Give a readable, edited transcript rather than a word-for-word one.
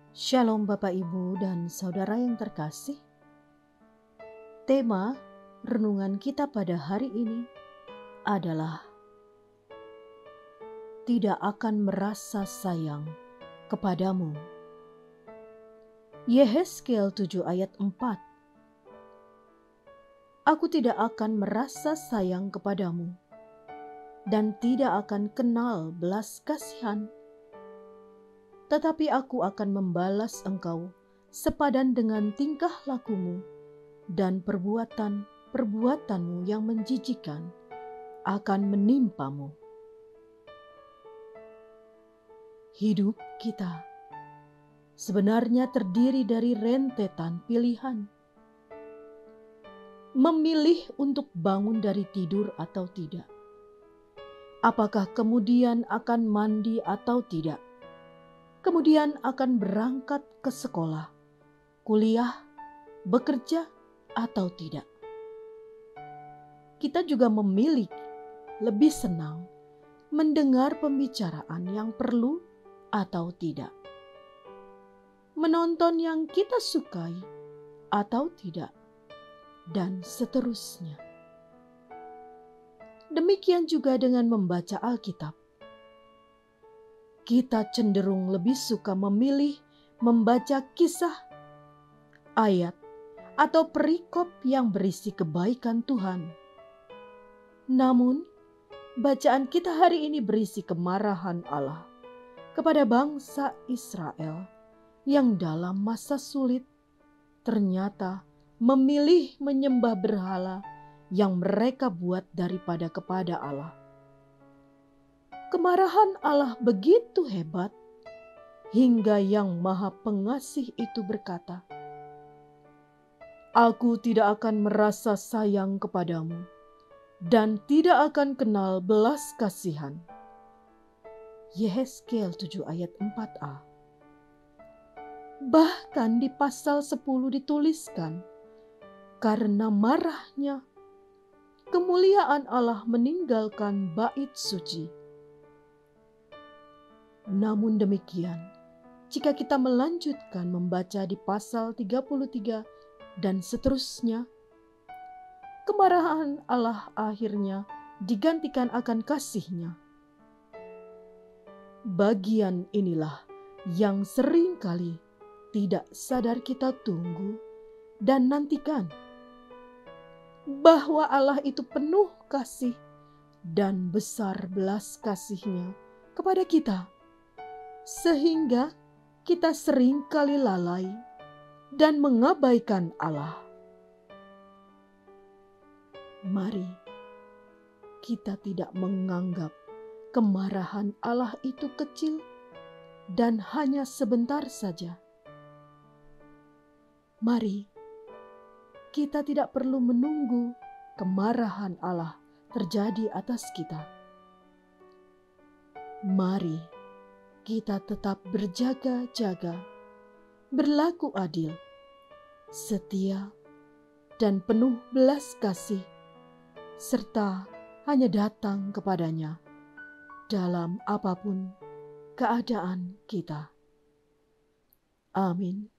Shalom Bapak Ibu dan Saudara yang terkasih. Tema renungan kita pada hari ini adalah tidak akan merasa sayang kepadamu. Yehezkiel 7 ayat 4. Aku tidak akan merasa sayang kepadamu dan tidak akan kenal belas kasihan. Tetapi aku akan membalas engkau sepadan dengan tingkah lakumu dan perbuatanmu yang menjijikan akan menimpamu. Hidup kita sebenarnya terdiri dari rentetan pilihan. Memilih untuk bangun dari tidur atau tidak. Apakah kemudian akan mandi atau tidak. Kemudian akan berangkat ke sekolah, kuliah, bekerja atau tidak. Kita juga memilih lebih senang mendengar pembicaraan yang perlu atau tidak. Menonton yang kita sukai atau tidak, dan seterusnya. Demikian juga dengan membaca Alkitab. Kita cenderung lebih suka memilih membaca kisah, ayat, atau perikop yang berisi kebaikan Tuhan. Namun, bacaan kita hari ini berisi kemarahan Allah kepada bangsa Israel yang dalam masa sulit ternyata memilih menyembah berhala yang mereka buat daripada kepada Allah. Kemarahan Allah begitu hebat hingga Yang Maha Pengasih itu berkata, "Aku tidak akan merasa sayang kepadamu dan tidak akan kenal belas kasihan." Yehezkiel 7 ayat 4a. Bahkan di pasal 10 dituliskan, karena marahnya, kemuliaan Allah meninggalkan bait suci. Namun demikian, jika kita melanjutkan membaca di pasal 33 dan seterusnya, kemarahan Allah akhirnya digantikan akan kasih-Nya. Bagian inilah yang seringkali tidak sadar kita tunggu dan nantikan, bahwa Allah itu penuh kasih dan besar belas kasih-Nya kepada kita, sehingga kita seringkali lalai dan mengabaikan Allah. Mari kita tidak menganggap kemarahan Allah itu kecil dan hanya sebentar saja. Mari kita tidak perlu menunggu kemarahan Allah terjadi atas kita. Mari kita tetap berjaga-jaga, berlaku adil, setia, dan penuh belas kasih, serta hanya datang kepadanya dalam apapun keadaan kita. Amin.